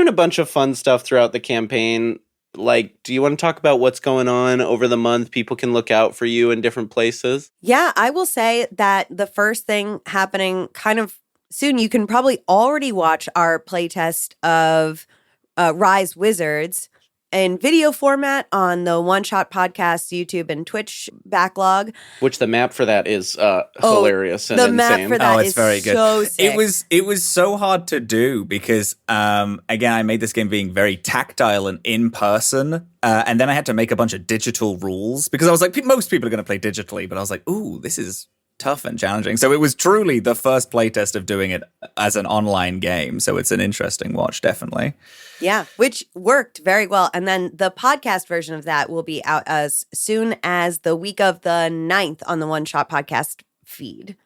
a bunch of fun stuff throughout the campaign. Like, do you want to talk about what's going on over the month? People can look out for you in different places. Yeah, I will say that the first thing happening kind of soon, you can probably already watch our playtest of Rise Wizards in video format on the One Shot Podcast, YouTube, and Twitch backlog. Which the map for that is hilarious and the insane. map for that it's is very good. So sick. It was so hard to do because again, I made this game being very tactile and in person, and then I had to make a bunch of digital rules because I was like, most people are going to play digitally, but I was like, ooh, this is tough and challenging. So it was truly the first playtest of doing it as an online game. So it's an interesting watch, definitely. Yeah, which worked very well. And then the podcast version of that will be out as soon as the week of the 9th on the One Shot Podcast feed.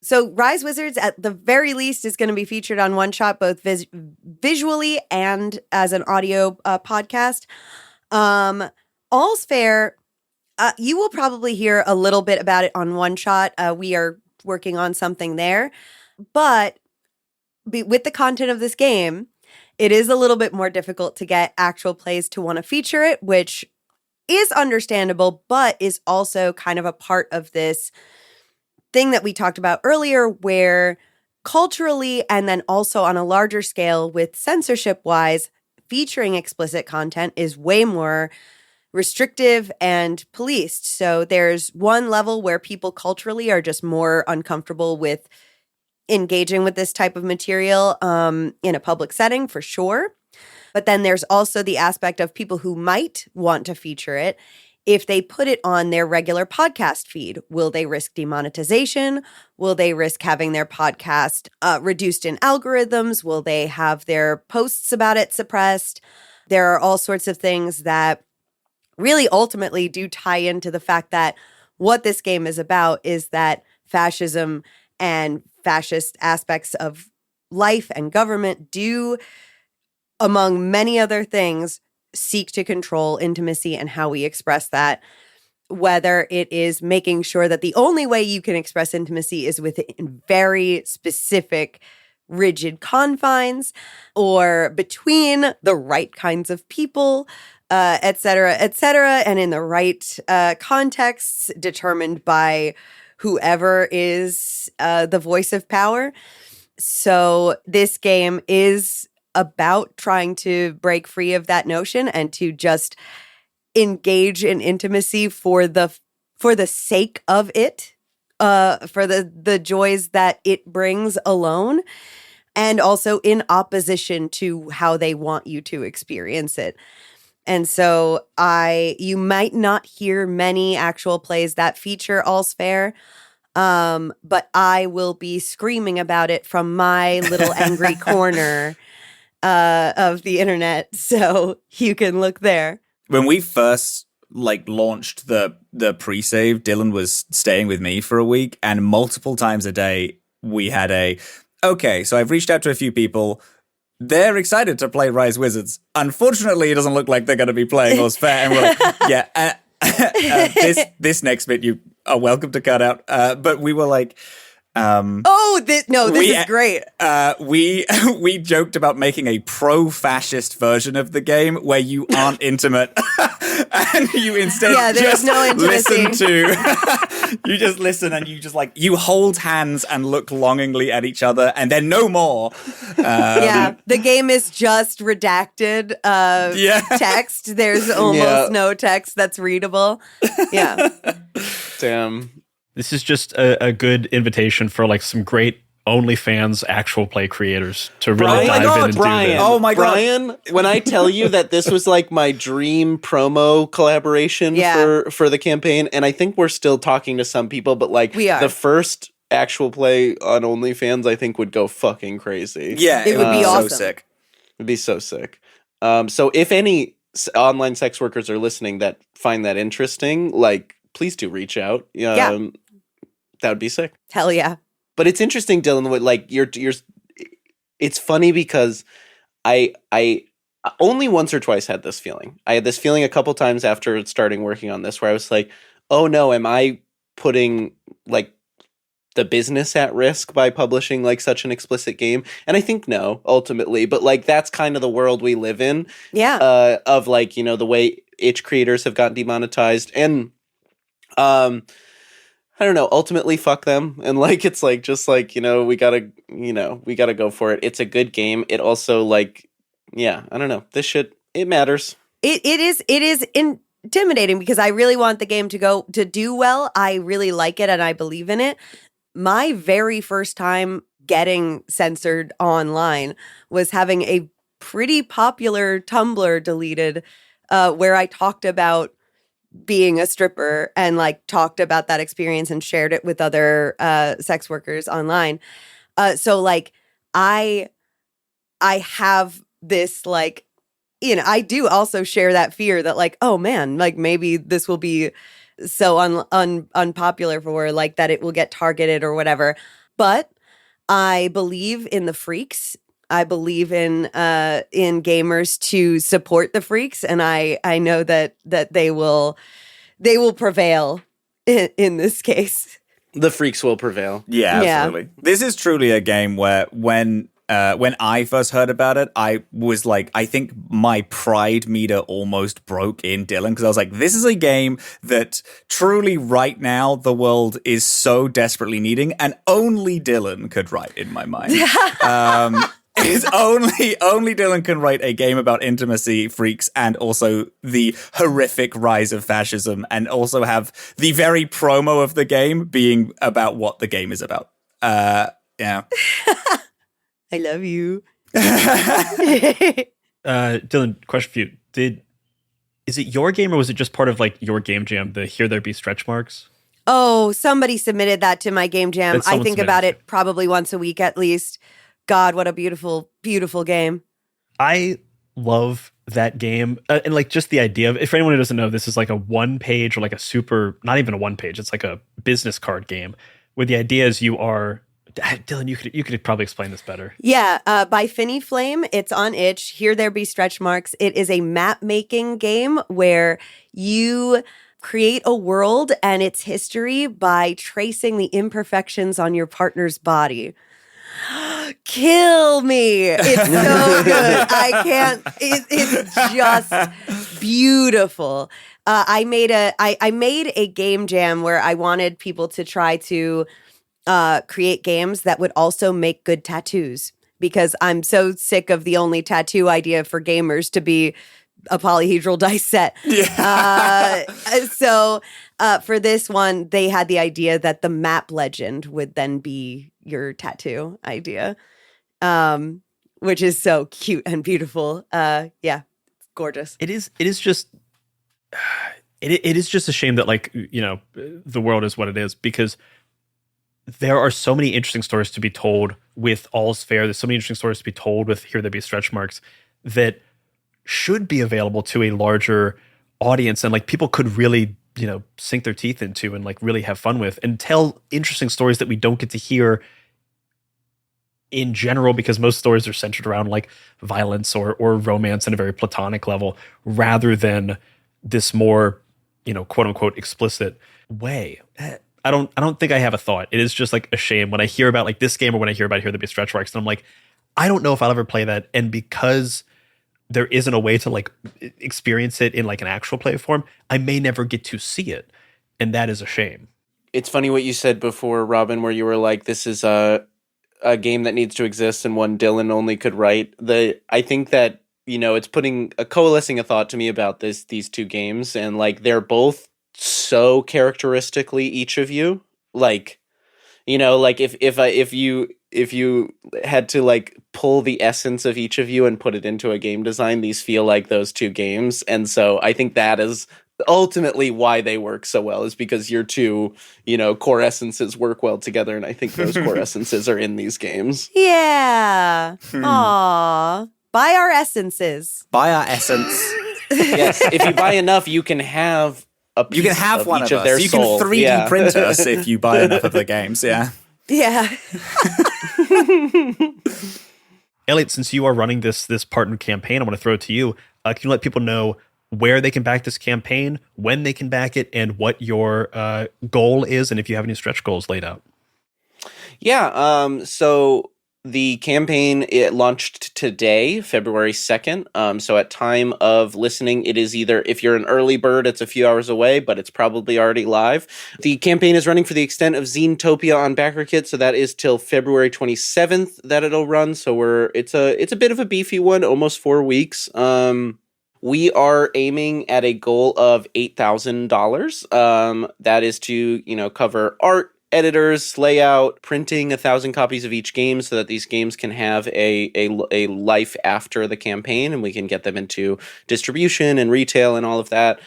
So Rise Wizards, at the very least, is going to be featured on One Shot, both visually and as an audio podcast. All's Fair, you will probably hear a little bit about it on One Shot. We are working on something there. But with the content of this game, it is a little bit more difficult to get actual plays to want to feature it, which is understandable, but is also kind of a part of this thing that we talked about earlier, where culturally and then also on a larger scale with censorship-wise, featuring explicit content is way more restrictive and policed. So there's one level where people culturally are just more uncomfortable with engaging with this type of material in a public setting, for sure. But then there's also the aspect of people who might want to feature it. If they put it on their regular podcast feed, will they risk demonetization? Will they risk having their podcast reduced in algorithms? Will they have their posts about it suppressed? There are all sorts of things that really ultimately do tie into the fact that what this game is about is that fascism and fascist aspects of life and government do, among many other things, seek to control intimacy and how we express that, whether it is making sure that the only way you can express intimacy is within very specific, rigid confines, or between the right kinds of people, et cetera, and in the right contexts determined by whoever is the voice of power. So this game is about trying to break free of that notion and to just engage in intimacy for the sake of it, for the joys that it brings alone, and also in opposition to how they want you to experience it. And so you might not hear many actual plays that feature All's Fair, but I will be screaming about it from my little angry corner of the internet, so you can look there. When we first launched the pre-save, Dillin was staying with me for a week, and multiple times a day we had okay, so I've reached out to a few people. They're excited to play Rise Wizards. Unfortunately, it doesn't look like they're going to be playing All's Fair. And we're like, yeah, this next bit you are welcome to cut out. But we were like, This is great. We joked about making a pro-fascist version of the game where you aren't intimate and you instead there's no intimacy. listen to you just listen and you just like you hold hands and look longingly at each other and then no more. The game is just redacted text. There's almost no text that's readable. Yeah. Damn. This is just a good invitation for like some great OnlyFans actual play creators to really dive in and do this. Oh my God. Brian, when I tell you that this was like my dream promo collaboration for the campaign, and I think we're still talking to some people, but like the first actual play on OnlyFans, I think would go fucking crazy. Yeah, it would be awesome. So sick. It'd be so sick. So if any online sex workers are listening that find that interesting, like, please do reach out. That would be sick. Hell yeah. But it's interesting, Dillin, what like you're it's funny because I only once or twice had this feeling. I had this feeling a couple times after starting working on this where I was like, oh no, am I putting like the business at risk by publishing like such an explicit game? And I think no, ultimately. But like that's kind of the world we live in. Yeah. Of like, you know, the way itch creators have gotten demonetized. And I don't know, ultimately fuck them. And like it's like just like, we gotta go for it. It's a good game. It also like, I don't know. This shit, it matters. It is intimidating because I really want the game to do well. I really like it and I believe in it. My very first time getting censored online was having a pretty popular Tumblr deleted where I talked about being a stripper and like talked about that experience and shared it with other sex workers online. So like I have this like, I do also share that fear that like, oh man, like maybe this will be so unpopular for like that it will get targeted or whatever. But I believe in the freaks. I believe in gamers to support the freaks, and I know that they will prevail in this case. The freaks will prevail. Yeah, absolutely. This is truly a game where when I first heard about it, I was like, I think my pride meter almost broke in Dillin because I was like, this is a game that truly right now the world is so desperately needing, and only Dillin could write in my mind. It's only Dillin can write a game about intimacy, freaks, and also the horrific rise of fascism, and also have the very promo of the game being about what the game is about. Yeah. I love you. Dillin, question for you. Is it your game or was it just part of like your game jam, the Here There Be Stretch Marks? Oh, somebody submitted that to my game jam. I think about it probably once a week at least. God, what a beautiful, beautiful game. I love that game. And like just the idea of, if anyone who doesn't know, this is like a 1-page or like a super, not even a 1-page, it's like a business card game where the idea is you are, Dillin, you could probably explain this better. Yeah, by Finny Flame. It's on itch. Here There Be Stretch Marks. It is a map making game where you create a world and its history by tracing the imperfections on your partner's body. Kill me. It's so good. I can't. It's just beautiful. I made a game jam where I wanted people to try to create games that would also make good tattoos, because I'm so sick of the only tattoo idea for gamers to be a polyhedral dice set. Yeah. So for this one, they had the idea that the map legend would then be your tattoo idea, which is so cute and beautiful. Yeah, gorgeous. It is just a shame that like, the world is what it is, because there are so many interesting stories to be told with All's Fair. There's so many interesting stories to be told with Here There Be Stretch Marks that should be available to a larger audience, and like people could really, sink their teeth into and like really have fun with and tell interesting stories that we don't get to hear in general, because most stories are centered around like violence or romance in a very platonic level rather than this more, quote unquote explicit way. I don't think I have a thought. It is just like a shame when I hear about like this game or when I hear about Here There Be Stretch Marks, and I'm like, I don't know if I'll ever play that. And because there isn't a way to like experience it in like an actual play form, I may never get to see it. And that is a shame. It's funny what you said before, Robyn, where you were like, this is a game that needs to exist and one Dillin only could write. I think that, it's putting a coalescing a thought to me about these two games, and like they're both so characteristically each of you. Like, like if you had to like pull the essence of each of you and put it into a game design, these feel like those two games. And so I think that is ultimately why they work so well, is because your two, core essences work well together. And I think those core essences are in these games. Yeah. Aw. Buy our essences. Buy our essence. Yes. If you buy enough, you can have a piece You can have of one each of of their us. You soul. can 3D print us if you buy enough of the games, yeah. Yeah. Elliot, since you are running this partner campaign, I want to throw it to you. Can you let people know where they can back this campaign, when they can back it, and what your goal is, and if you have any stretch goals laid out? Yeah. So the campaign, it launched today, February 2nd. So at time of listening, it is either, if you're an early bird, it's a few hours away, but it's probably already live. The campaign is running for the extent of Zinetopia on BackerKit, so that is till February 27th that it'll run. So it's a bit of a beefy one, almost 4 weeks. We are aiming at a goal of $8,000. That is to, cover art, editors, layout, printing 1,000 copies of each game so that these games can have a life after the campaign, and we can get them into distribution and retail and all of that.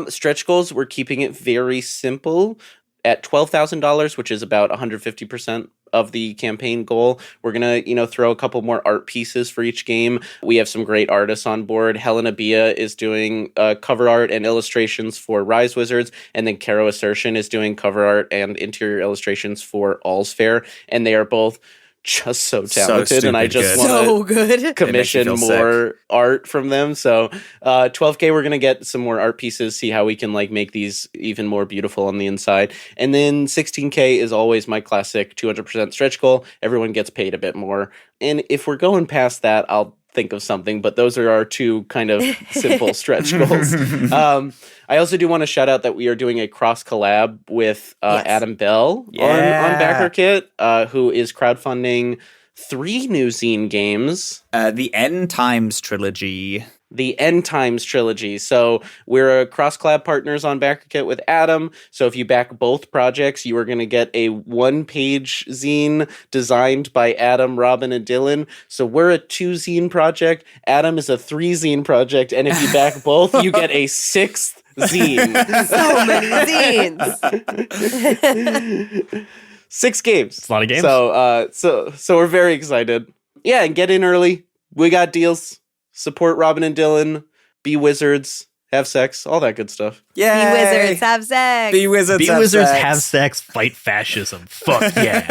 Stretch goals, we're keeping it very simple at $12,000, which is about 150% of the campaign goal. We're going to, throw a couple more art pieces for each game. We have some great artists on board. Helena Bia is doing cover art and illustrations for Rise Wizards, and then Caro Assertion is doing cover art and interior illustrations for All's Fair, and they are both just so talented, and I just want to commission more art from them. So 12K, we're going to get some more art pieces, see how we can like make these even more beautiful on the inside. And then 16K is always my classic 200% stretch goal. Everyone gets paid a bit more. And if we're going past that, I'll think of something, but those are our two kind of simple stretch goals. I also do want to shout out that we are doing a cross collab with Adam Bell on BackerKit, who is crowdfunding 3 new zine games. The End Times trilogy. The End Times trilogy. So we're cross collab partners on BackerKit with Adam. So if you back both projects, you are going to get a 1-page zine designed by Adam, Robyn, and Dillin. So we're a 2-zine project. Adam is a 3-zine project. And if you back both, you get a 6th zine. So many zines. 6 games. It's a lot of games. So we're very excited. Yeah, and get in early. We got deals. Support Robyn and Dillin. Be wizards. Have sex. All that good stuff. Yeah. Be wizards. Have sex. Be wizards. Be have wizards, sex. have sex, fight fascism. Fuck yeah.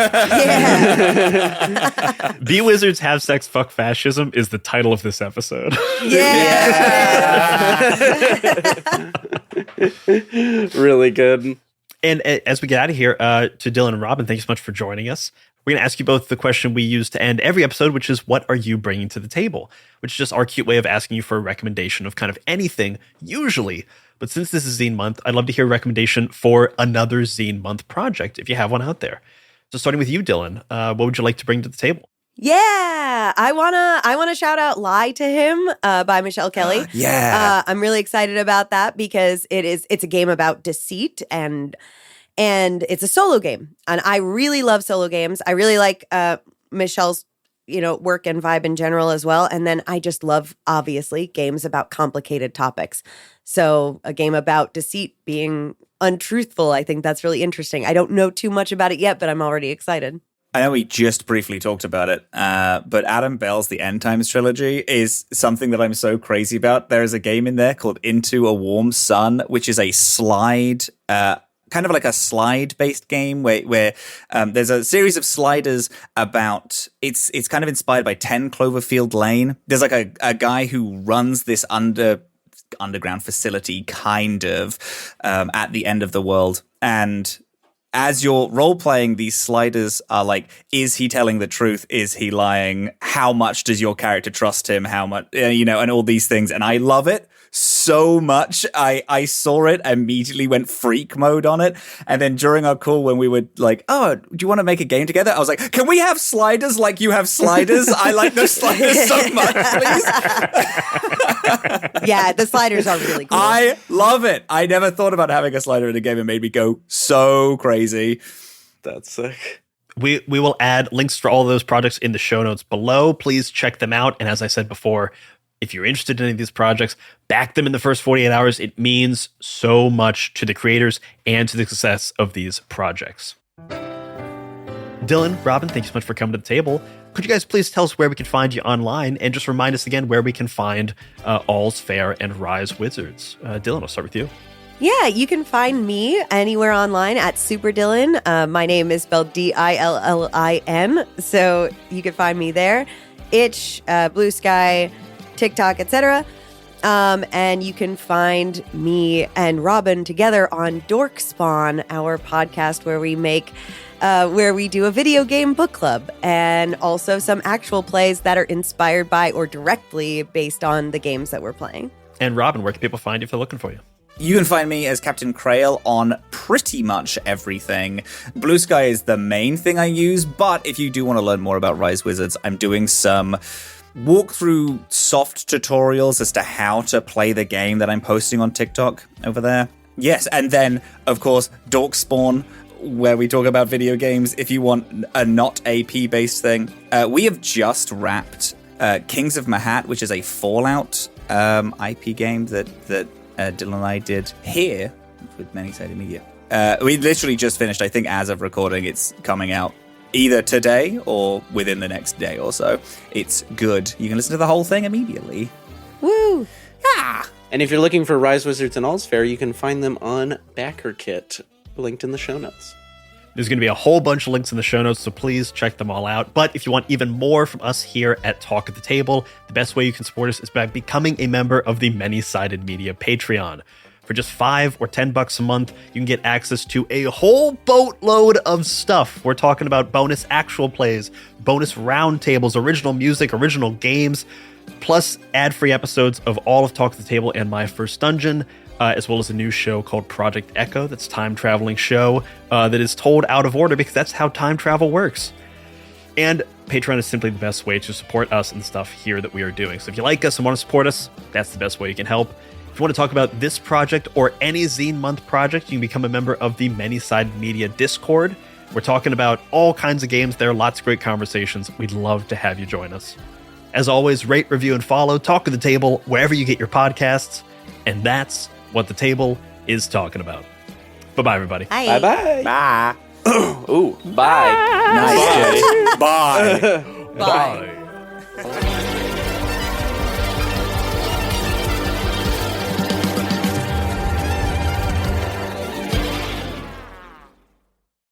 Yeah. Be wizards, have sex, fuck fascism is the title of this episode. Yeah. Really good. And as we get out of here, to Dillin and Robyn, thank you so much for joining us. We're going to ask you both the question we use to end every episode, which is, what are you bringing to the table? Which is just our cute way of asking you for a recommendation of kind of anything, usually. But since this is Zine Month, I'd love to hear a recommendation for another Zine Month project, if you have one out there. So starting with you, Dillin, what would you like to bring to the table? Yeah, I wanna shout out "Lie to Him" by Michelle Kelly. Yeah. I'm really excited about that because it's a game about deceit and it's a solo game, and I really love solo games. I really like Michelle's work and vibe in general as well, and then I just love, obviously, games about complicated topics. So a game about deceit being untruthful, I think that's really interesting. I don't know too much about it yet, but I'm already excited. I know we just briefly talked about it, but Adam Bell's The End Times trilogy is something that I'm so crazy about. There is a game in there called Into a Warm Sun, which is a slide, kind of like a slide-based game where there's a series of sliders about. It's kind of inspired by 10 Cloverfield Lane. There's like a guy who runs this underground facility, kind of, at the end of the world, and as you're role-playing, these sliders are like, is he telling the truth? Is he lying? How much does your character trust him? How much, and all these things. And I love it so much. I saw it, immediately went freak mode on it. And then during our call when we were like, oh, do you want to make a game together? I was like, can we have sliders like you have sliders? I like those sliders so much, please. Yeah, the sliders are really cool. I love it. I never thought about having a slider in a game. It made me go so crazy. That's sick. We will add links for all of those projects in the show notes below. Please check them out. And as I said before, if you're interested in any of these projects, back them in the first 48 hours. It means so much to the creators and to the success of these projects. Dillin, Robyn, thank you so much for coming to the table. Could you guys please tell us where we can find you online and just remind us again where we can find All's Fair and Rise Wizards? Dillin, I'll start with you. Yeah, you can find me anywhere online at Super Dillin. My name is spelled Dillin, so you can find me there. Itch, Blue Sky, TikTok, etc. And you can find me and Robyn together on Dork Spawn, our podcast where we do a video game book club and also some actual plays that are inspired by or directly based on the games that we're playing. And Robyn, where can people find you if they're looking for you? You can find me as Captain Krail on pretty much everything. Blue Sky is the main thing I use, but if you do want to learn more about Rise Wizards, I'm doing some walkthrough soft tutorials as to how to play the game that I'm posting on TikTok over there. Yes, and then, of course, Dork Spawn, where we talk about video games. If you want a not AP-based thing, we have just wrapped Kings of Mahat, which is a Fallout IP game that Dylan and I did here with Many-Sided Media. We literally just finished, I think as of recording, it's coming out either today or within the next day or so. It's good. You can listen to the whole thing immediately. Woo! Ah! And if you're looking for Rise Wizards and All's Fair, you can find them on BackerKit, linked in the show notes. There's going to be a whole bunch of links in the show notes, so please check them all out. But if you want even more from us here at Talk at the Table, the best way you can support us is by becoming a member of the Many-Sided Media Patreon. For just $5 or $10 a month, you can get access to a whole boatload of stuff. We're talking about bonus actual plays, bonus roundtables, original music, original games, plus ad-free episodes of all of Talk at the Table and My First Dungeon, as well as a new show called Project Echo that's a time-traveling show that is told out of order because that's how time travel works. And Patreon is simply the best way to support us and the stuff here that we are doing. So if you like us and want to support us, that's the best way you can help. If you want to talk about this project or any Zine Month project, you can become a member of the Many-Sided Media Discord. We're talking about all kinds of games there, lots of great conversations. We'd love to have you join us. As always, rate, review, and follow Talk at the Table wherever you get your podcasts. And that's what the table is talking about. Bye-bye, everybody. Bye. Bye-bye. Bye. Ooh, bye. Nice. Bye. Bye.